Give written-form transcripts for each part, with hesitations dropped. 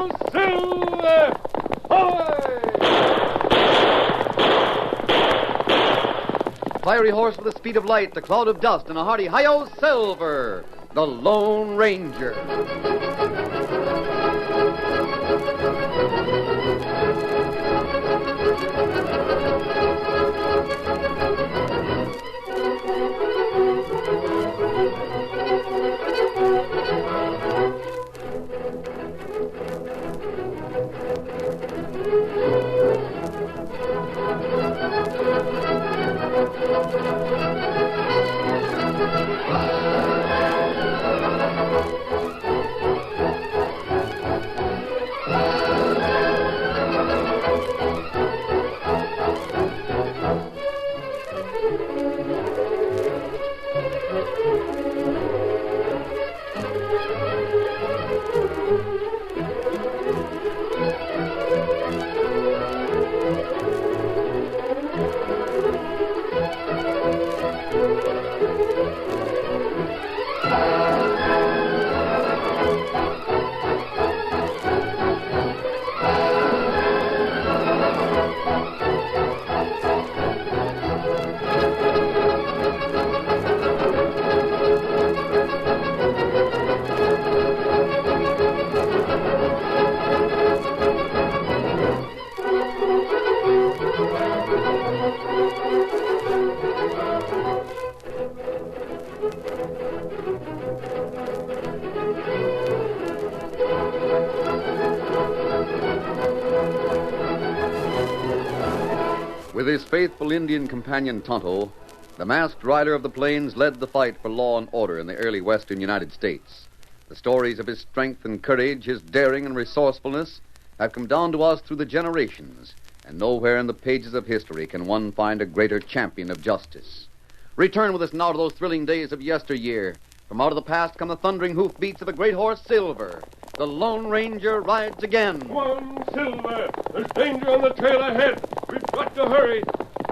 Ho, Silver! Hoy! Fiery horse with the speed of light, a cloud of dust, and a hearty hi-yo, Silver, the Lone Ranger. With his faithful Indian companion Tonto, the masked rider of the plains led the fight for law and order in the early western United States. The stories of his strength and courage, his daring and resourcefulness, have come down to us through the generations, and nowhere in the pages of history can one find a greater champion of justice. Return with us now to those thrilling days of yesteryear. From out of the past come the thundering hoofbeats of a great horse, Silver. The Lone Ranger rides again. Come on, Silver. There's danger on the trail ahead. We've got to hurry.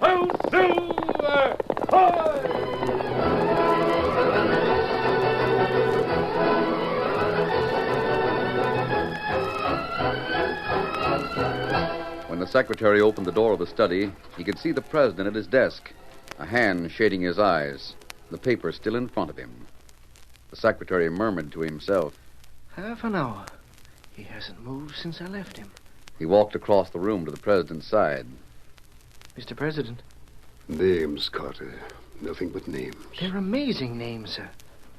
Ho, Silver! Hoy! When the secretary opened the door of the study, he could see the president at his desk, a hand shading his eyes, the paper still in front of him. The secretary murmured to himself. Half an hour. He hasn't moved since I left him. He walked across the room to the president's side. Mr. President. Names, Carter. Nothing but names. They're amazing names, sir.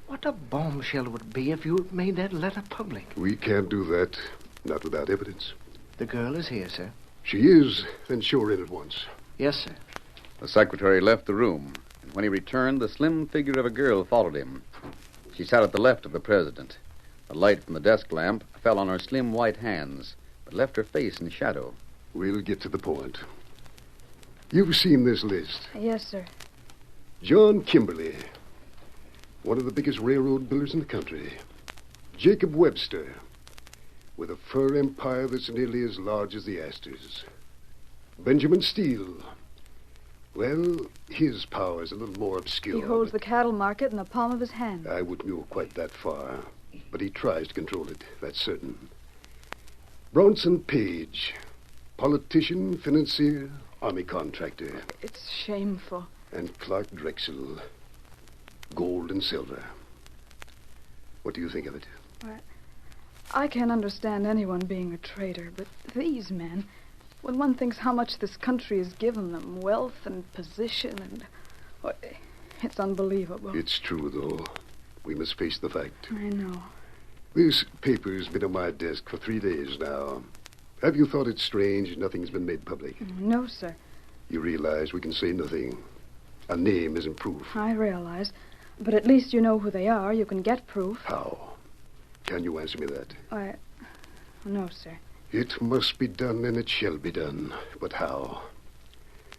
What a bombshell it would be if you had made that letter public. We can't do that. Not without evidence. The girl is here, sir. She is. Then show her in at once. Yes, sir. The secretary left the room, and when he returned, the slim figure of a girl followed him. She sat at the left of the president. The light from the desk lamp fell on her slim white hands, but left her face in shadow. We'll get to the point. You've seen this list. Yes, sir. John Kimberly, one of the biggest railroad builders in the country. Jacob Webster, with a fur empire that's nearly as large as the Astors. Benjamin Steele. Well, his power's a little more obscure. He holds the cattle market in the palm of his hand. I wouldn't go quite that far, but he tries to control it, that's certain. Bronson Page, politician, financier, army contractor. It's shameful. And Clark Drexel, gold and silver. What do you think of it? I can't understand anyone being a traitor, but these men, when one thinks how much this country has given them, wealth and position and... Well, it's unbelievable. It's true, though. We must face the fact. I know. This paper's been on my desk for 3 days now. Have you thought it strange nothing's been made public? No, sir. You realize we can say nothing. A name isn't proof. I realize. But at least you know who they are. You can get proof. How? Can you answer me that? No, sir. It must be done, and it shall be done. But how?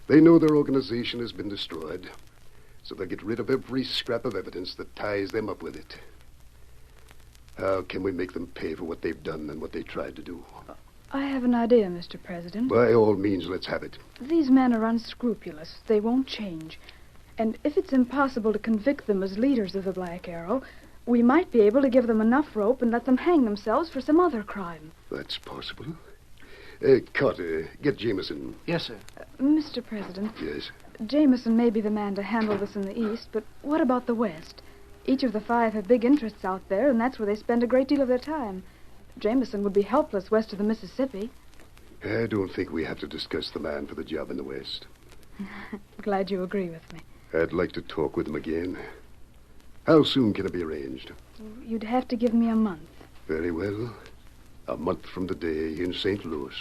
They know their organization has been destroyed, so they'll get rid of every scrap of evidence that ties them up with it. How can we make them pay for what they've done and what they tried to do? I have an idea, Mr. President. By all means, let's have it. These men are unscrupulous. They won't change. And if it's impossible to convict them as leaders of the Black Arrow, we might be able to give them enough rope and let them hang themselves for some other crime. That's possible. Carter, get Jameson. Yes, sir. Mr. President, Yes. Jameson may be the man to handle this in the East, but what about the West? Each of the 5 have big interests out there, and that's where they spend a great deal of their time. Jameson would be helpless west of the Mississippi. I don't think we have to discuss the man for the job in the West. Glad you agree with me. I'd like to talk with him again. How soon can it be arranged? You'd have to give me a month. Very well. A month from today in St. Louis,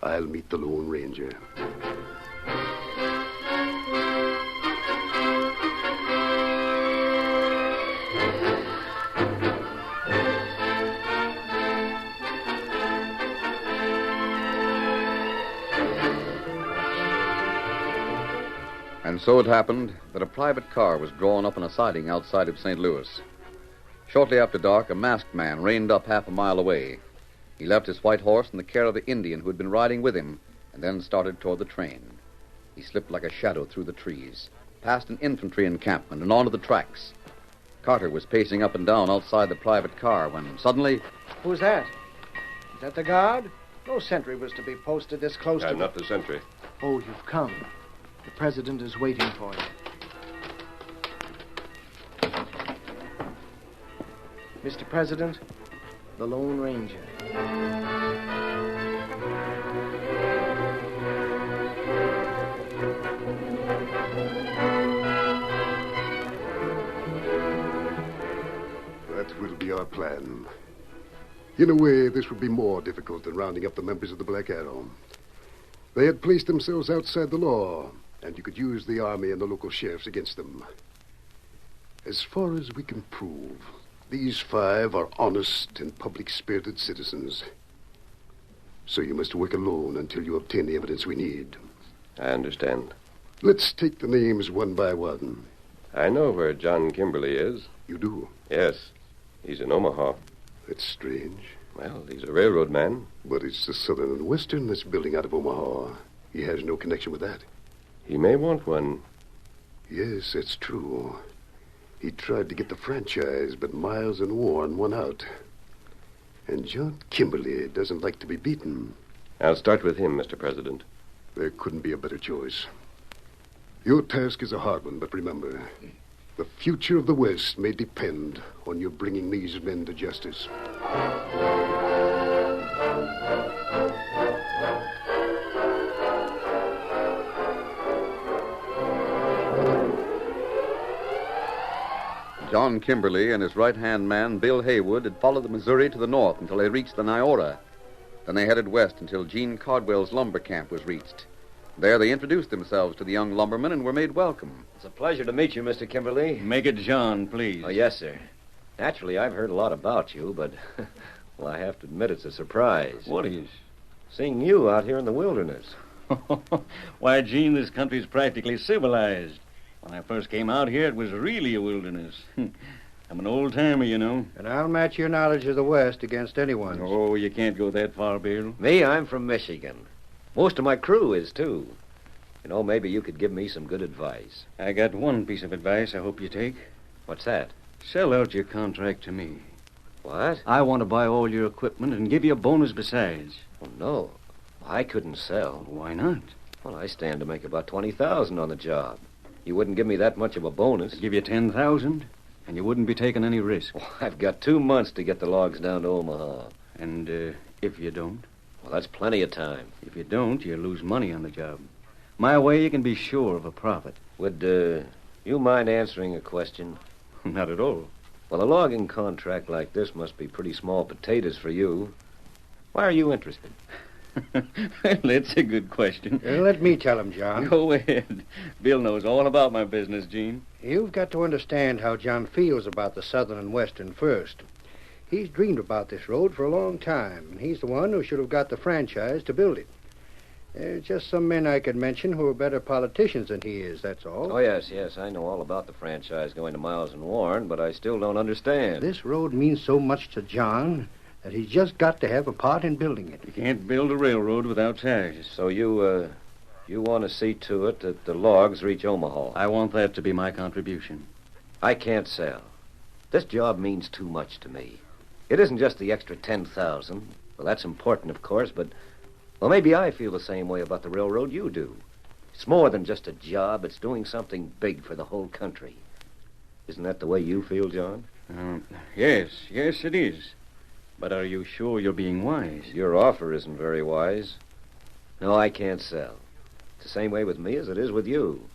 I'll meet the Lone Ranger. And so it happened that a private car was drawn up on a siding outside of St. Louis. Shortly after dark, a masked man reined up half a mile away. He left his white horse in the care of the Indian who had been riding with him, and then started toward the train. He slipped like a shadow through the trees, past an infantry encampment, and onto the tracks. Carter was pacing up and down outside the private car when suddenly... Who's that? Is that the guard? No sentry was to be posted this close to... I'm not the sentry. Oh, you've come. The president is waiting for you. Mr. President, the Lone Ranger. That will be our plan. In a way, this would be more difficult than rounding up the members of the Black Arrow. They had placed themselves outside the law, and you could use the army and the local sheriffs against them. As far as we can prove, these 5 are honest and public-spirited citizens. So you must work alone until you obtain the evidence we need. I understand. Let's take the names one by one. I know where John Kimberly is. You do? Yes. He's in Omaha. That's strange. Well, he's a railroad man. But it's the Southern and Western that's building out of Omaha. He has no connection with that. He may want one. Yes, that's true. He tried to get the franchise, but Miles and Warren won out. And John Kimberly doesn't like to be beaten. I'll start with him, Mr. President. There couldn't be a better choice. Your task is a hard one, but remember, the future of the West may depend on you bringing these men to justice. John Kimberly and his right-hand man, Bill Haywood, had followed the Missouri to the north until they reached the Niagara. Then they headed west until Gene Cardwell's lumber camp was reached. There they introduced themselves to the young lumbermen and were made welcome. It's a pleasure to meet you, Mr. Kimberly. Make it John, please. Oh, yes, sir. Naturally, I've heard a lot about you, but, well, I have to admit it's a surprise. What is? Seeing you out here in the wilderness. Why, Gene, this country's practically civilized. When I first came out here, it was really a wilderness. I'm an old-timer, you know. And I'll match your knowledge of the West against anyone's. Oh, you can't go that far, Bill. Me, I'm from Michigan. Most of my crew is, too. You know, maybe you could give me some good advice. I got one piece of advice I hope you take. What's that? Sell out your contract to me. What? I want to buy all your equipment and give you a bonus besides. Oh, no. I couldn't sell. Why not? Well, I stand to make about $20,000 on the job. You wouldn't give me that much of a bonus. I'd give you $10,000, and you wouldn't be taking any risk. Well, I've got 2 months to get the logs down to Omaha. And if you don't? Well, that's plenty of time. If you don't, you lose money on the job. My way, you can be sure of a profit. Would, you mind answering a question? Not at all. Well, a logging contract like this must be pretty small potatoes for you. Why are you interested? Well, that's a good question. Let me tell him, John. Go ahead. Bill knows all about my business, Gene. You've got to understand how John feels about the Southern and Western first. He's dreamed about this road for a long time, and he's the one who should have got the franchise to build it. There's just some men I could mention who are better politicians than he is, that's all. Oh, yes, I know all about the franchise going to Miles and Warren, but I still don't understand. This road means so much to John that he's just got to have a part in building it. You can't build a railroad without ties. So you want to see to it that the logs reach Omaha? I want that to be my contribution. I can't sell. This job means too much to me. It isn't just the extra 10,000. Well, that's important, of course, but... Well, maybe I feel the same way about the railroad you do. It's more than just a job. It's doing something big for the whole country. Isn't that the way you feel, John? Yes, it is. But are you sure you're being wise? Your offer isn't very wise. No, I can't sell. It's the same way with me as it is with you.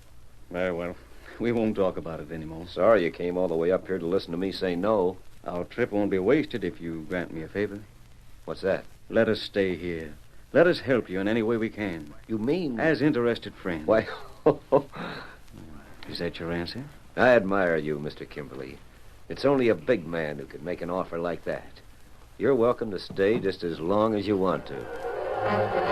Very well. We won't talk about it anymore. Sorry you came all the way up here to listen to me say no. Our trip won't be wasted if you grant me a favor. What's that? Let us stay here. Let us help you in any way we can. You mean... As interested friends. Why... Is that your answer? I admire you, Mr. Kimberly. It's only a big man who could make an offer like that. You're welcome to stay just as long as you want to.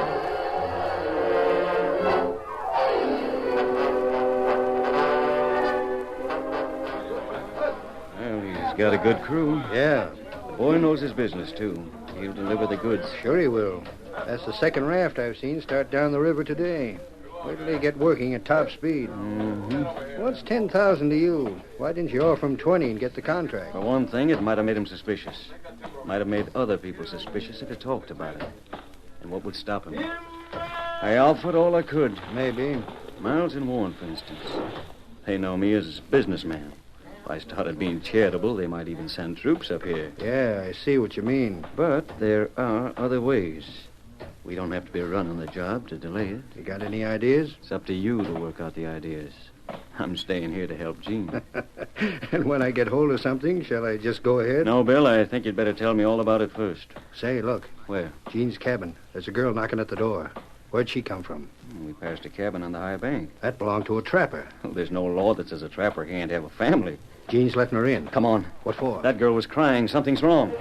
Well, he's got a good crew. Yeah, The boy knows his business, too. He'll deliver the goods. sure he will. That's the second raft I've seen start down the river today. Where do they get working at top speed? Mm-hmm. What's 10,000 to you? Why didn't you offer him 20 and get the contract? For one thing, it might have made him suspicious. Might have made other people suspicious if he talked about it. And what would stop him? I offered all I could. Maybe. Miles and Warren, for instance. They know me as a businessman. If I started being charitable, they might even send troops up here. Yeah, I see what you mean. But there are other ways. We don't have to be running the job to delay it. You got any ideas? It's up to you to work out the ideas. I'm staying here to help Gene. And when I get hold of something, shall I just go ahead? No, Bill, I think you'd better tell me all about it first. Say, look. Where? Jean's cabin. There's a girl knocking at the door. Where'd she come from? We passed a cabin on the high bank. That belonged to a trapper. Well, there's no law that says a trapper can't have a family. Jean's letting her in. Come on. What for? That girl was crying. Something's wrong.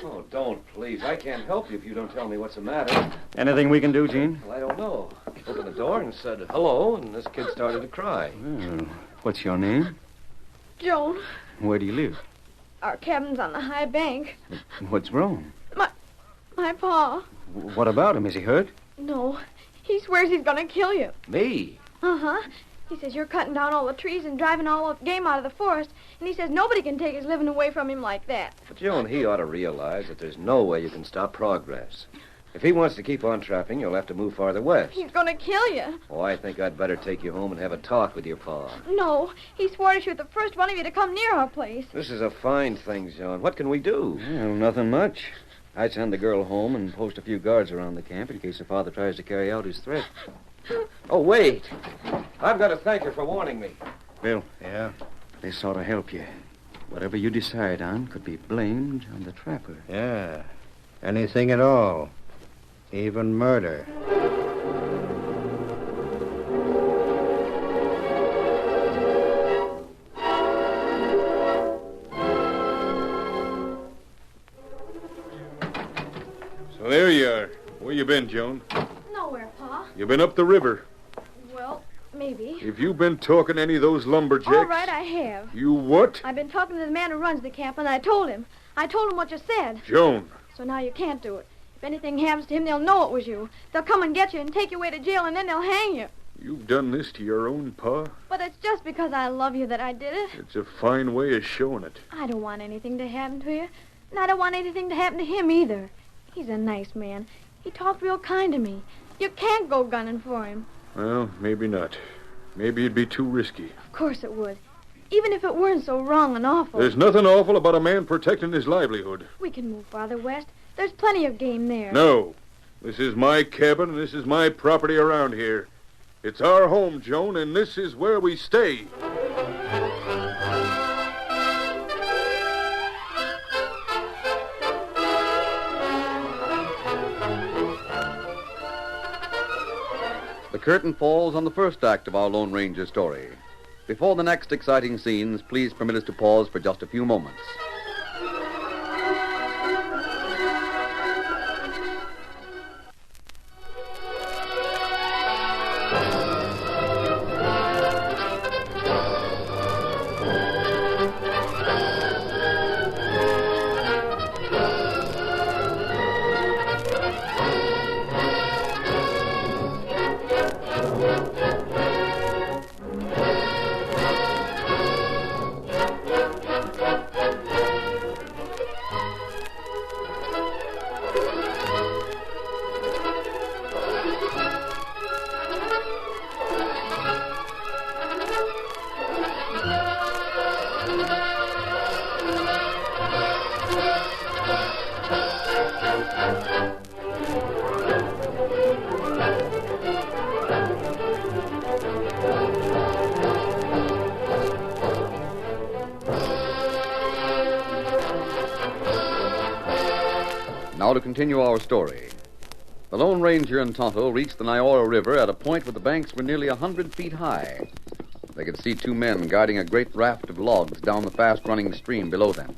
Oh, don't, please. I can't help you if you don't tell me what's the matter. Anything we can do, Gene? Well, I don't know. Opened the door and said hello, and this kid started to cry. Well, what's your name? Joan, Where do you live? our cabin's on the high bank. What's wrong? My pa. What about him? Is he hurt? No, he swears he's gonna kill you. Me? Uh-huh. He says you're cutting down all the trees and driving all the game out of the forest, and he says nobody can take his living away from him like that. But, Joan, he ought to realize that there's no way you can stop progress. If he wants to keep on trapping, you'll have to move farther west. He's gonna kill you. Oh, I think I'd better take you home and have a talk with your pa. No, he swore to shoot the first one of you to come near our place. This is a fine thing, John. What can we do? Well, nothing much. I'd send the girl home and post a few guards around the camp in case her father tries to carry out his threat. Oh, wait. I've got to thank her for warning me. Bill, Yeah? this ought to help you. Whatever you decide on could be blamed on the trapper. Yeah. Anything at all. Even murder. So there you are. Where you been, Joan? Nowhere, Pa. You been up the river. Well, maybe. Have you been talking to any of those lumberjacks? All right, I have. You what? I've been talking to the man who runs the camp, and I told him. I told him what you said. Joan. So now you can't do it. If anything happens to him, they'll know it was you. They'll come and get you and take you away to jail, and then they'll hang you. You've done this to your own pa? But it's just because I love you that I did it. It's a fine way of showing it. I don't want anything to happen to you. And I don't want anything to happen to him either. He's a nice man. He talked real kind to me. You can't go gunning for him. Well, maybe not. Maybe it'd be too risky. Of course it would. Even if it weren't so wrong and awful. There's nothing awful about a man protecting his livelihood. We can move farther west. There's plenty of game there. No. This is my cabin, and this is my property around here. It's our home, Joan, and this is where we stay. The curtain falls on the first act of our Lone Ranger story. Before the next exciting scenes, please permit us to pause for just a few moments. to continue our story. The Lone Ranger and Tonto reached the Nyora River at a point where the banks were nearly 100 feet high. They could see two men guiding a great raft of logs down the fast-running stream below them.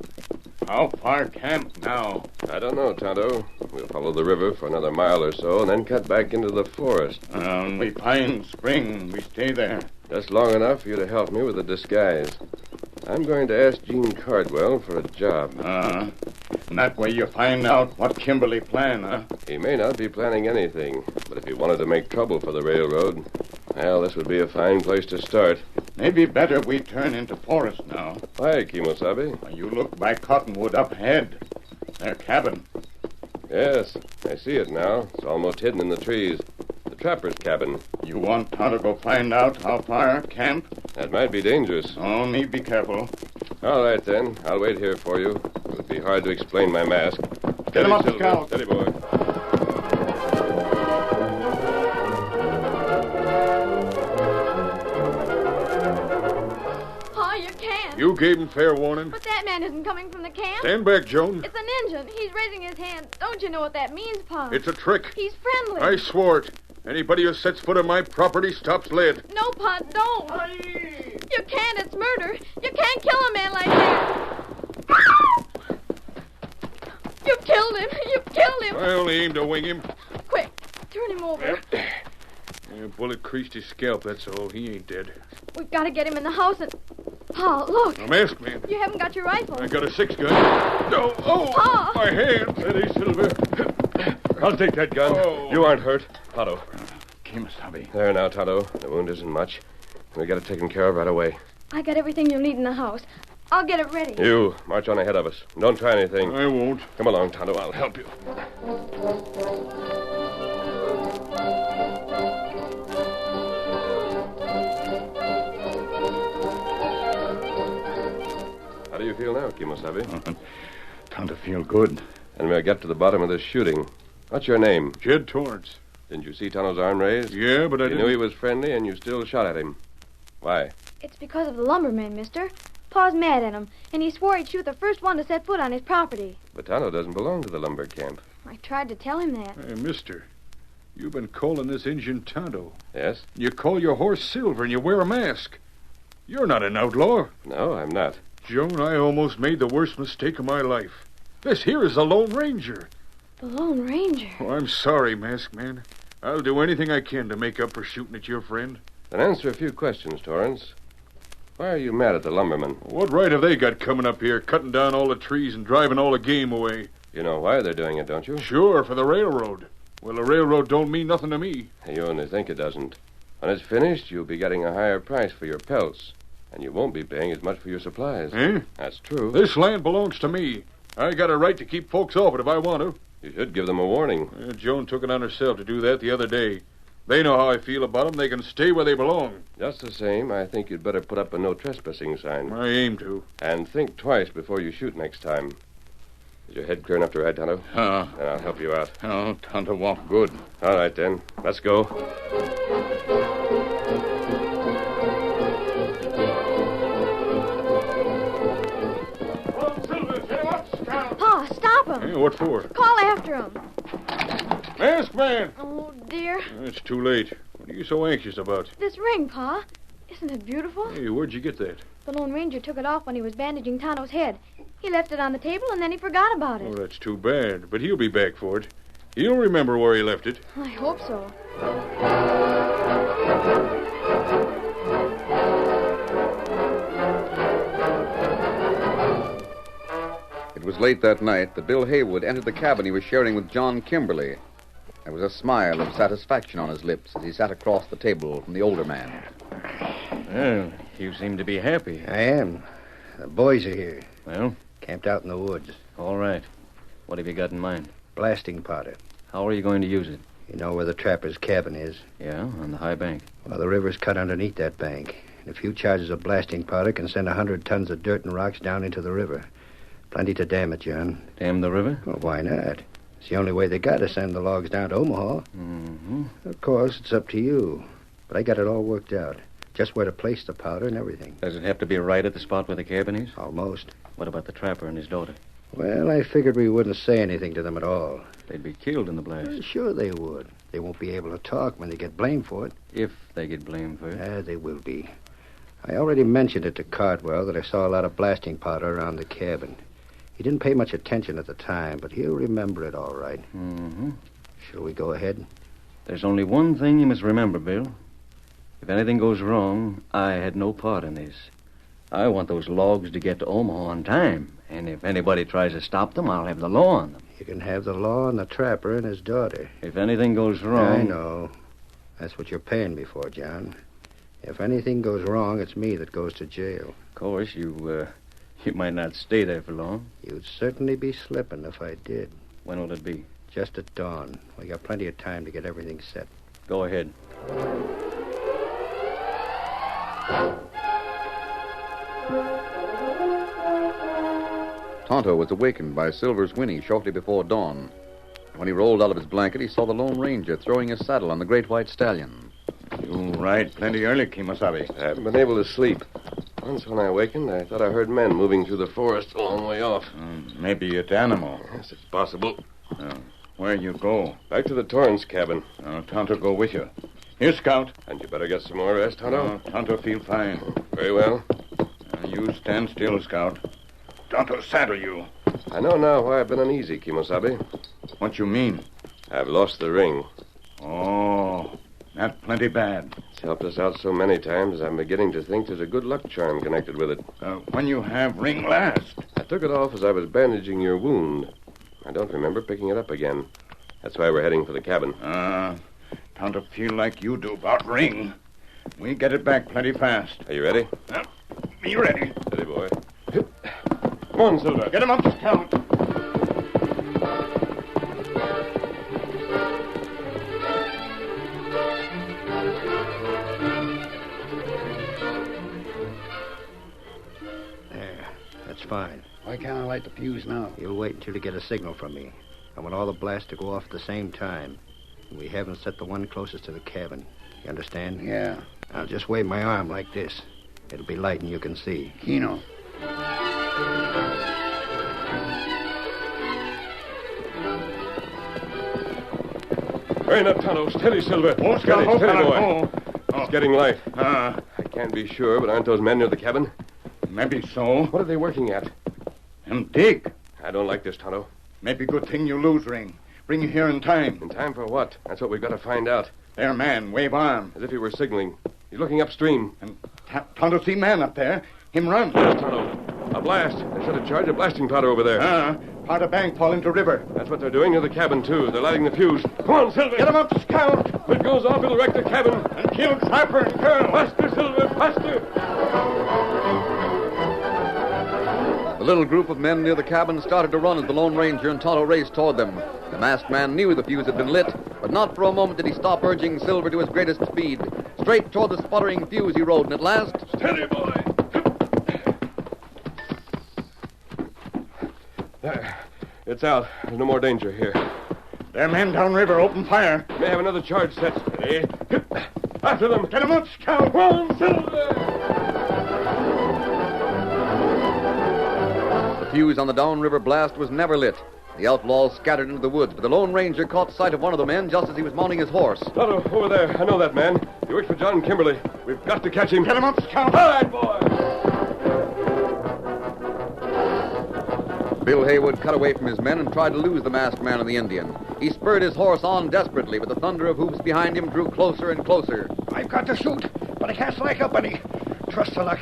How far camp now? I don't know, Tonto. We'll follow the river for another mile or so and then cut back into the forest. We find spring. We stay there. Just long enough for you to help me with the disguise. I'm going to ask Gene Cardwell for a job. And that way you find out what Kimberly planned, huh? He may not be planning anything, but if he wanted to make trouble for the railroad, well, this would be a fine place to start. Maybe better we turn into forest now. Why, Kimosabe? You look by Cottonwood up ahead. Their cabin. Yes, I see it now. It's almost hidden in the trees. The trapper's cabin. You want to go find out how far camp? That might be dangerous. Oh, me be careful. All right, then. I'll wait here for you. It would be hard to explain my mask. Get him up, Silver. Scout. Steady, boy. Pa, you can't. You gave him fair warning. But that man isn't coming from the camp. Stand back, Joan. It's an Injun. He's raising his hand. Don't you know what that means, Pa? It's a trick. He's friendly. I swore it. Anybody who sets foot on my property stops lead. No, Pa, don't. You can't. It's murder. You can't kill a man like that. You killed him. You killed him. I only aimed to wing him. Quick, turn him over. A bullet creased his scalp, that's all. He ain't dead. We've got to get him in the house and... Pa, look. A masked man. You haven't got your rifle. I got a 6-gun. No, Pa! My hand. Steady, Silver. I'll take that gun. Oh. You aren't hurt. Tonto. Kimasabi. There now, Tonto. The wound isn't much. We got it taken care of right away. I got everything you'll need in the house. I'll get it ready. You, march on ahead of us. Don't try anything. I won't. Come along, Tonto. I'll help you. How do you feel now, Kimosabe? Time to feel good. And we'll get to the bottom of this shooting. What's your name? Jed Torrance. Didn't you see Tonto's arm raised? Yeah, but I You didn't... knew he was friendly, and you still shot at him. Why? It's because of the lumberman, mister. Pa's mad at him, and he swore he'd shoot the first one to set foot on his property. But Tonto doesn't belong to the lumber camp. I tried to tell him that. Hey, mister, you've been calling this Injun Tonto. Yes? You call your horse Silver and you wear a mask. You're not an outlaw. No, I'm not. Joan, I almost made the worst mistake of my life. This here is the Lone Ranger. The Lone Ranger? Oh, I'm sorry, Masked Man. I'll do anything I can to make up for shooting at your friend. Then answer a few questions, Torrance. Why are you mad at the lumbermen? What right have they got coming up here, cutting down all the trees and driving all the game away? You know why they're doing it, don't you? Sure, for the railroad. Well, the railroad don't mean nothing to me. You only think it doesn't. When it's finished, you'll be getting a higher price for your pelts. And you won't be paying as much for your supplies. Eh? That's true. This land belongs to me. I got a right to keep folks off it if I want to. You should give them a warning. Joan took it on herself to do that the other day. They know how I feel about them. They can stay where they belong. Just the same, I think you'd better put up a no trespassing sign. I aim to. And think twice before you shoot next time. Is your head clear enough to ride, Tonto? Then I'll help you out. Oh, Tonto walk good. All right, then. Let's go. Pa, stop him. Hey, what for? Call after him. Masked Man! Oh, dear. It's too late. What are you so anxious about? This ring, Pa. Isn't it beautiful? Hey, where'd you get that? The Lone Ranger took it off when he was bandaging Tonto's head. He left it on the table, and then he forgot about Oh, it. that's too bad. But he'll be back for it. He'll remember where he left it. I hope so. It was late that night that Bill Haywood entered the cabin he was sharing with John Kimberly. There was a smile of satisfaction on his lips as he sat across the table from the older man. Well, you seem to be happy. I am. The boys are here, Well, camped out in the woods. all right. What have you got in mind? Blasting powder. How are you going to use it? You know where the trapper's cabin is. Yeah, on the high bank. Well, the river's cut underneath that bank. And a few charges of blasting powder can send 100 tons of dirt and rocks down into the river. Plenty to dam it, John. Dam the river? Well, why not? It's the only way they got to send the logs down to Omaha. Mm-hmm. Of course, it's up to you. But I got it all worked out. Just where to place the powder and everything. Does it have to be right at the spot where the cabin is? Almost. What about the trapper and his daughter? Well, I figured we wouldn't say anything to them at all. They'd be killed in the blast. Sure they would. They won't be able to talk when they get blamed for it. If they get blamed for it. They will be. I already mentioned it to Cardwell that I saw a lot of blasting powder around the cabin. He didn't pay much attention at the time, but he'll remember it all right. Mm-hmm. Shall we go ahead? There's only one thing you must remember, Bill. If anything goes wrong, I had no part in this. I want those logs to get to Omaha on time. And if anybody tries to stop them, I'll have the law on them. You can have the law on the trapper and his daughter. If anything goes wrong... I know. That's what you're paying me for, John. If anything goes wrong, it's me that goes to jail. Of course, you might not stay there for long. You'd certainly be slipping if I did. When will it be? Just at dawn. We got plenty of time to get everything set. Go ahead. Tonto was awakened by Silver's whinny shortly before dawn. When he rolled out of his blanket, he saw the Lone Ranger throwing his saddle on the great white stallion. You ride plenty early, Kimosabe. I haven't been able to sleep. Once when I awakened, I thought I heard men moving through the forest a long way off. Maybe it's animal. Yes, it's possible. Where you go? Back to the Torrance cabin. Tonto go with you. Here, Scout. And you better get some more rest, Tonto. Tonto feel fine. Very well. You stand still, Scout. Tonto saddle you. I know now why I've been uneasy, Kimosabe. What you mean? I've lost the ring. Oh, that's plenty bad. It's helped us out so many times, I'm beginning to think there's a good luck charm connected with it. When you have ring last? I took it off as I was bandaging your wound. I don't remember picking it up again. That's why we're heading for the cabin. Tonto feel like you do about ring. We get it back plenty fast. Are you ready? Me ready. Steady, boy. Come on, Silver. Get him up, Scout. There. That's fine. Why can't I light the fuse now? You'll wait until you get a signal from me. I want all the blasts to go off at the same time. We haven't set the one closest to the cabin. You understand? Yeah. I'll just wave my arm like this. It'll be light and you can see. Kino. Hurry up, Tonto. Steady, Silver. Oh, Scout. Steady, boy. Oh. It's getting light. I can't be sure, but aren't those men near the cabin? Maybe so. What are they working at? And dig. I don't like this, Tonto. Maybe good thing you lose ring. Bring you here in time. In time for what? That's what we've got to find out. There, man. Wave arm. As if he were signaling. He's looking upstream. And Tonto see man up there. Him run. Yes, Tonto. A blast. They set a charge of blasting powder over there. Part of bank fall into river. That's what they're doing near the cabin, too. They're lighting the fuse. Come on, Silver. Get him up, Scout. If it goes off, it'll wreck the cabin. And kill Trapper and Girl. Faster, Silver, faster. The little group of men near the cabin started to run as the Lone Ranger and Tonto raced toward them. The masked man knew the fuse had been lit, but not for a moment did he stop urging Silver to his greatest speed. Straight toward the sputtering fuse he rode, and at last... Steady, boy. There. It's out. There's no more danger here. There, men downriver. Open fire. May have another charge set. Steady. After them. Get him up, Scout. Run, Silver. The fuse on the downriver blast was never lit. The outlaws scattered into the woods, but the Lone Ranger caught sight of one of the men just as he was mounting his horse. Tonto, over there. I know that man. He works for John Kimberly. We've got to catch him. Get him up, Scout. All right, boy. Bill Haywood cut away from his men and tried to lose the masked man and the Indian. He spurred his horse on desperately, but the thunder of hoofs behind him drew closer and closer. I've got to shoot, but I can't slack up any. Trust to luck.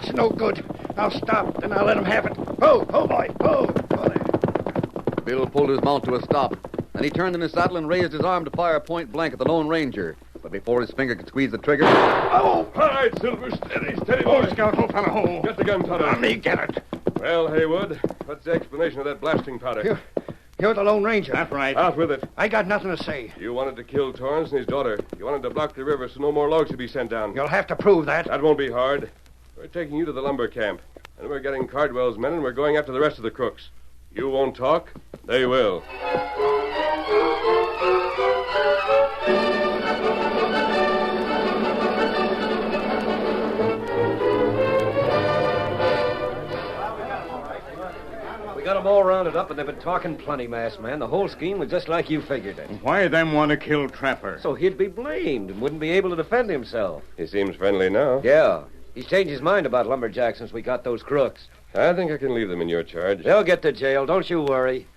It's no good. I'll stop, then I'll let him have it. Ho, boy, ho. Bill pulled his mount to a stop. Then he turned in his saddle and raised his arm to fire point blank at the Lone Ranger. But before his finger could squeeze the trigger... Oh! All right, Silver. Steady, boy. Scout. Ho, fella, ho. Get the gun, Tonto. Let me get it. Well, Haywood, what's the explanation of that blasting powder? You're the Lone Ranger. That's right. Out with it. I got nothing to say. You wanted to kill Torrance and his daughter. You wanted to block the river so no more logs could be sent down. You'll have to prove that. That won't be hard. We're taking you to the lumber camp. And we're getting Cardwell's men, and we're going after the rest of the crooks. You won't talk. They will. rounded up, and they've been talking plenty, masked man. The whole scheme was just like you figured it. Why them want to kill Trapper? So he'd be blamed and wouldn't be able to defend himself. He seems friendly now. Yeah. He's changed his mind about lumberjacks since we got those crooks. I think I can leave them in your charge. They'll get to jail, don't you worry.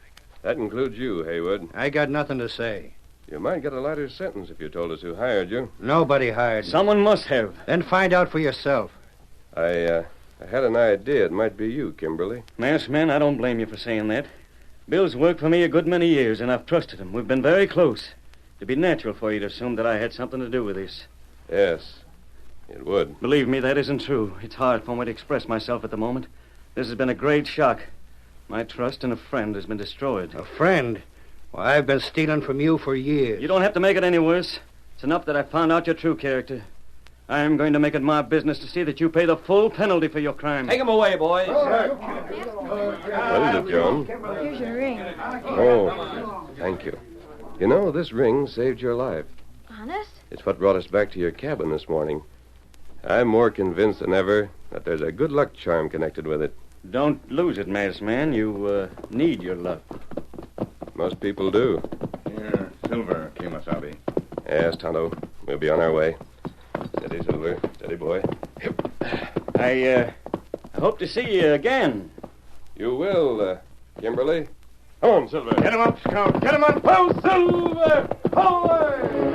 That includes you, Haywood. I got nothing to say. You might get a lighter sentence if you told us who hired you. Nobody hired me. Someone must have. Then find out for yourself. I had an idea it might be you, Kimberly. Masked man, I don't blame you for saying that. Bill's worked for me a good many years, and I've trusted him. We've been very close. It'd be natural for you to assume that I had something to do with this. Yes, it would. Believe me, that isn't true. It's hard for me to express myself at the moment. This has been a great shock. My trust in a friend has been destroyed. A friend? Well, I've been stealing from you for years. You don't have to make it any worse. It's enough that I found out your true character. I'm going to make it my business to see that you pay the full penalty for your crime. Take him away, boys. What is it, Joan? Here's your ring. Oh, thank you. You know, this ring saved your life. Honest? It's what brought us back to your cabin this morning. I'm more convinced than ever that there's a good luck charm connected with it. Don't lose it, masked man. You need your luck. Most people do. Here, Silver, Kemosabe. Yes, Tonto. We'll be on our way. Steady, Silver. Steady, boy. I hope to see you again. You will, Kimberly. Come on, Silver. Get him up, Scout. Get him up. Ho, Silver! Away!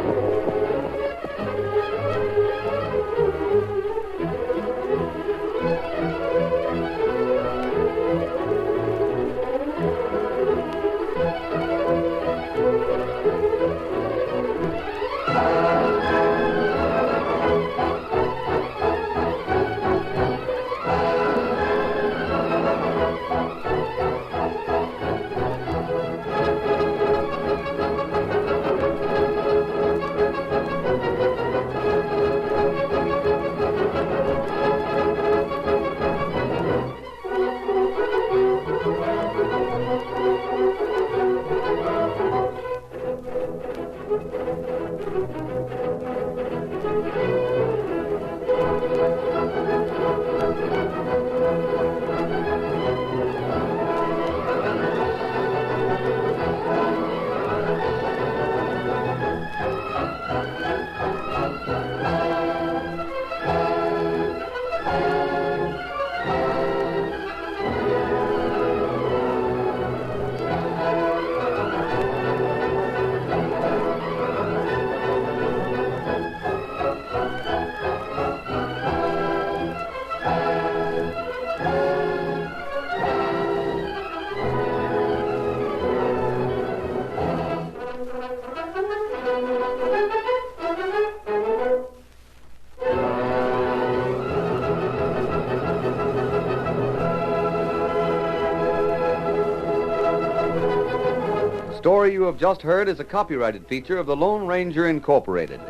The story you have just heard is a copyrighted feature of the Lone Ranger Incorporated.